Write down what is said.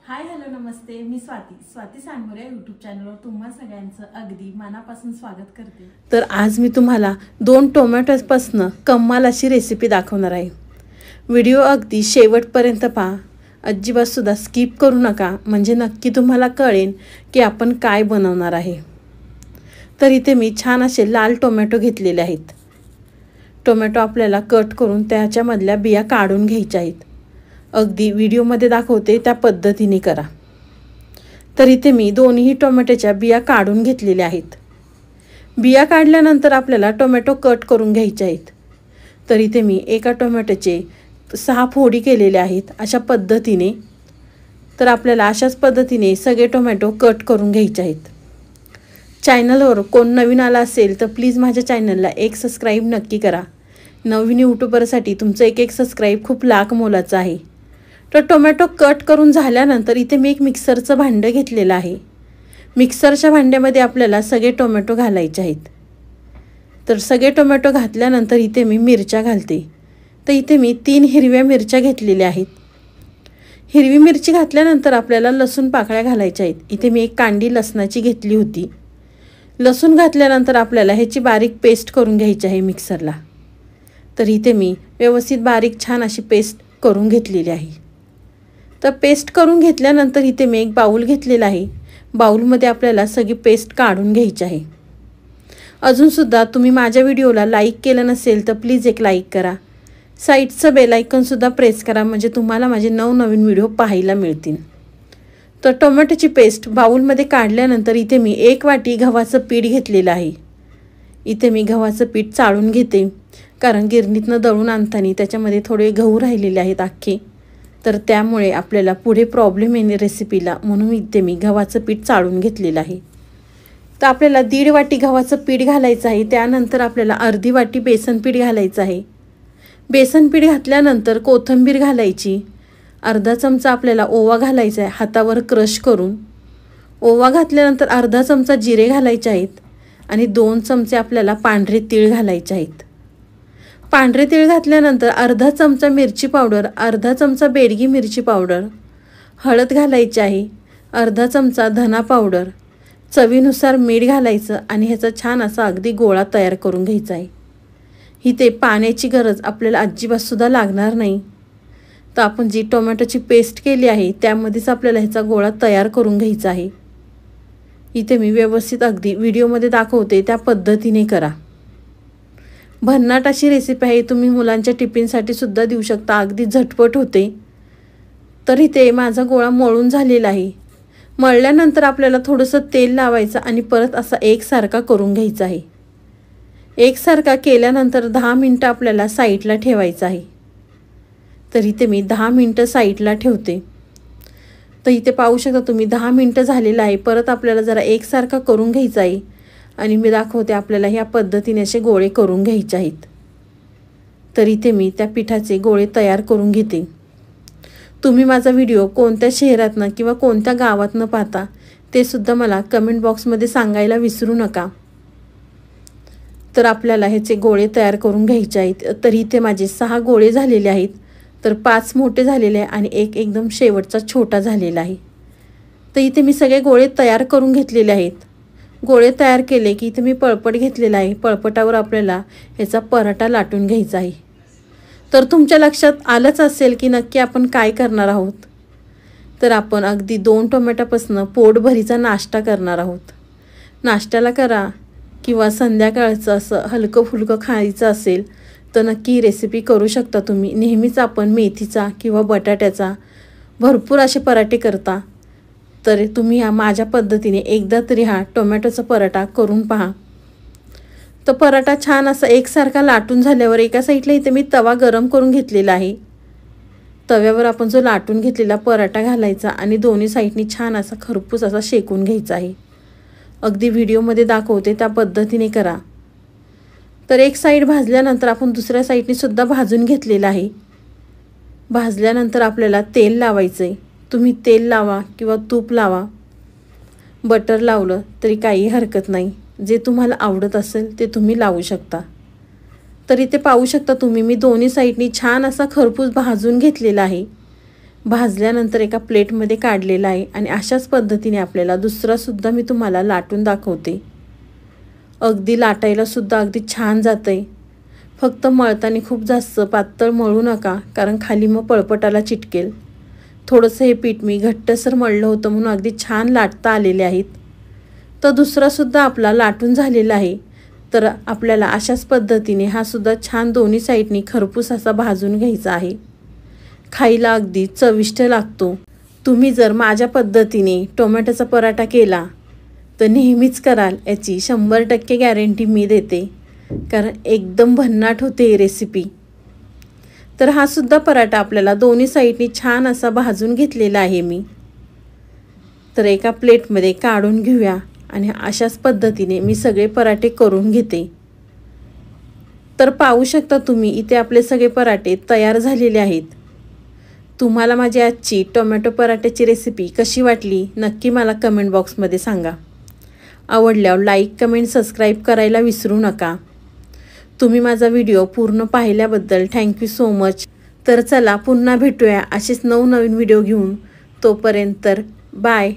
Hi hello नमस्ते, मी Swati सांगोरे YouTube चॅनलवर तुम्हा सगळ्यांचं अगदी मनापासून स्वागत करते। तर आज मी तुम्हाला 2 टोमॅटोपासून कमाल अशी रेसिपी दाखवणार आहे। व्हिडिओ अगदी शेवटपर्यंत पहा, अजिबात सुद्धा स्किप करू नका, म्हणजे नक्की तुम्हाला कळेल की आपण काय बनवणार आहे। तर इथे मी छान असे लाल टोमॅटो घेतलेले आहेत। टोमॅटो आपल्याला कट करून त्याच्यामधल्या बिया काढून घ्यायच्या आहेत। अगदी व्हिडिओमध्ये दाखवते त्या पद्धतीने करा। तर इथे मी दोन्ही टोमॅटोच्या बिया काढून घेतलेल्या आहेत। बिया काढल्यानंतर आपल्याला टोमॅटो कट करून घ्यायचे आहेत। तर इथे मी एका टोमॅटोचे 6 फोडी केलेले आहेत अशा पद्धतीने। तर आपल्याला अशाच पद्धतीने सगळे टोमॅटो कट करून घ्यायचे आहेत। चॅनलवर कोण नवीन आला असेल तर प्लीज माझ्या चॅनलला एक सबस्क्राईब नक्की करा। नवीन यूट्यूबरसाठी तुमचं एक सबस्क्राईब खूप लाख मोलाचं आहे। तर टोमॅटो कट करून झाल्यानंतर इथे मी एक मिक्सरचं भांडं घेतलेलं आहे। मिक्सरच्या भांड्यामध्ये आपल्याला सगळे टोमॅटो घालायचे आहेत। तर सगळे टोमॅटो घातल्यानंतर इथे मी मिरच्या घालते। तर इथे मी 3 हिरव्या मिरच्या घेतलेल्या आहेत। हिरवी मिरची घातल्यानंतर आपल्याला लसूण पाकळ्या घालायच्या आहेत। इथे मी एक कांडी लसणाची घेतली होती। लसूण घातल्यानंतर आपल्याला ह्याची बारीक पेस्ट करून घ्यायची आहे मिक्सरला। तर इथे मी व्यवस्थित बारीक छान अशी पेस्ट करून घेतलेली आहे। तर पेस्ट करून घेतल्यानंतर इथे मी एक बाउल घेतलेला आहे। बाउलमध्ये आपल्याला सगळी पेस्ट काढून घ्यायची आहे। अजूनसुद्धा तुम्ही माझ्या व्हिडिओला लाईक केलं नसेल तर प्लीज एक लाईक करा। साईडचं बेल आयकॉनसुद्धा प्रेस करा, म्हणजे तुम्हाला माझे नवनवीन व्हिडिओ पाहायला मिळतील। तर टोमॅटोची पेस्ट बाउलमध्ये काढल्यानंतर इथे मी 1 वाटी गव्हाचं पीठ घेतलेलं आहे। इथे मी गव्हाचं पीठ चाळून घेते, कारण गिरणीतनं दळून आणताना त्याच्यामध्ये थोडे गहू राहिलेले आहेत अख्खे। तर त्यामुळे आपल्याला पुढे प्रॉब्लेम येणे रेसिपीला, म्हणून इथे मी गव्हाचं पीठ चाळून घेतलेलं आहे। तर आपल्याला 1.5 वाटी गव्हाचं पीठ घालायचं आहे। त्यानंतर आपल्याला अर्धी वाटी बेसन पीठ घालायचं आहे। बेसन पीठ घातल्यानंतर कोथिंबीर घालायची। अर्धा चमचा आपल्याला ओवा घालायचा आहे हातावर क्रश करून। ओवा घातल्यानंतर अर्धा चमचा जिरे घालायचे आहेत आणि 2 चमचे आपल्याला पांढरे तीळ घालायचे आहेत। पांढरे तीळ घातल्यानंतर अर्धा चमचा मिरची पावडर, अर्धा चमचा बेडगी मिरची पावडर, हळद घालायची आहे, अर्धा चमचा धना पावडर, चवीनुसार मीठ घालायचं आणि ह्याचा छान असा अगदी गोळा तयार करून घ्यायचा आहे। इथे पाण्याची गरज आपल्याला अजिबात सुद्धा लागणार नाही। तर आपण जी टोमॅटोची पेस्ट केली आहे त्यामध्येच आपल्याला ह्याचा गोळा तयार करून घ्यायचा आहे। इथे मी व्यवस्थित अगदी व्हिडिओमध्ये दाखवते त्या पद्धतीने करा। भन्नाट अशी रेसिपी आहे, तुम्ही मुलांच्या टिफिनसाठी सुद्धा देऊ शकता, अगदी झटपट होते। तर इथे माझा गोळा मळून झालेला आहे। मळल्यानंतर आपल्याला थोडंसं तेल लावायचं आणि परत असा एकसारखा करून घ्यायचा आहे। एकसारखा केल्यानंतर 10 मिनटं आपल्याला साईडला ठेवायचं आहे। तर इथे मी 10 मिनटं साईडला ठेवते। तर इथे पाहू शकता तुम्ही 10 मिनटं झालेलं आहे। परत आपल्याला जरा एकसारखा करून घ्यायचा आहे आणि मी दाखवते आपल्याला ह्या पद्धतीने असे गोळे करून घ्यायचे आहेत। तर इथे मी त्या पिठाचे गोळे तयार करून घेते। तुम्ही माझा व्हिडिओ कोणत्या शहरातनं किंवा कोणत्या गावातनं पाहता ते सुद्धा मला कमेंट बॉक्समध्ये सांगायला विसरू नका। तर आपल्याला ह्याचे गोळे तयार करून घ्यायचे आहेत। तर इथे माझे 6 गोळे झालेले आहेत। तर 5 मोठे झालेले आहे आणि एक एकदम शेवटचा छोटा झालेला आहे। तर इथे मी सगळे गोळे तयार करून घेतलेले आहेत। गोळे तयार केले की इथे मी पळपट घेतलेला आहे। पळपटावर आपल्याला ह्याचा पराठा लाटून घ्यायचा आहे। तर तुमच्या लक्षात आलंच असेल की नक्की आपण काय करणार आहोत। तर आपण अगदी 2 टोमॅटोपासून पोटभरीचा नाश्ता करणार आहोत। नाश्त्याला करा किंवा संध्याकाळचं असं हलकं फुलकं खायचं असेल तर नक्की ही रेसिपी करू शकता तुम्ही। नेहमीच आपण मेथीचा किंवा बटाट्याचा भरपूर असे पराठे करता, तर तुम्ही माझ्या पद्धतीने एकदा तरी हा टोमॅटोचा पराठा करून पहा। तर पराठा छान असा एकसारखा लाटून झाल्यावर एका साईडला इथे मी तवा गरम करून घेतलेला आहे। तव्यावर आपण जो लाटून घेतलेला पराठा घालायचा आणि दोन्ही साईडनी छान असा खरपूस असा शेकून घ्यायचा आहे। अगदी व्हिडिओमध्ये दाखवते त्या पद्धतीने करा। तर एक साईड भाजल्यानंतर आपण दुसऱ्या साईडनी सुद्धा भाजून घेतलेला आहे। भाजल्यानंतर आपल्याला तेल लावायचं आहे। तुम्ही तेल लावा किंवा तूप लावा, बटर लावलं तरी काही हरकत नाही। जे तुम्हाला आवडत असेल ते तुम्ही लावू शकता। तर इथे पाहू शकता तुम्ही मी दोन्ही साईडनी छान असा खरपूस भाजून घेतलेला आहे। भाजल्यानंतर एका प्लेटमध्ये काढलेला आहे आणि अशाच पद्धतीने आपल्याला दुसरासुद्धा मी तुम्हाला लाटून दाखवते. अगदी लाटायला सुद्धा अगदी छान जातंय. फक्त मळताना खूप जास्त पातळ मळू नका, कारण खाली मग पळपटाला चिटकेल. थोडंसं हे पीठ मी घट्टसर मळलं होतं म्हणून अगदी छान लाटता आलेले आहेत. तर दुसरासुद्धा आपला लाटून झालेला आहे. तर आपल्याला अशाच पद्धतीने हा सुद्धा छान दोन्ही साईडनी खरपूस असा भाजून घ्यायचा आहे. खायला अगदी चविष्ट लागतो. तुम्ही जर माझ्या पद्धतीने टोमॅटोचा पराठा केला तर नेहमीच कराल याची 100% गॅरंटी मी देते, कारण एकदम भन्नाट होते ही रेसिपी. तर हा सुद्धा पराठा आपल्याला दोन्ही साईडनी छान असा भाजून घेतलेला आहे मी. तर एका प्लेटमध्ये काढून घेऊया आणि अशाच पद्धतीने मी सगळे पराठे करून घेते. तर पाहू शकता तुम्ही इथे आपले सगळे पराठे तयार झालेले आहेत. तुम्हाला माझी आजची टोमॅटो पराठ्याची रेसिपी कशी वाटली नक्की मला कमेंट बॉक्समध्ये सांगा. आवडल्यावर लाईक, कमेंट, सबस्क्राईब करायला विसरू नका. तुम्ही माझा व्हिडिओ पूर्ण पाहिल्याबद्दल थँक्यू सो मच. तर चला पुन्हा भेटूया असेच नवनवीन व्हिडिओ घेऊन. तोपर्यंत बाय.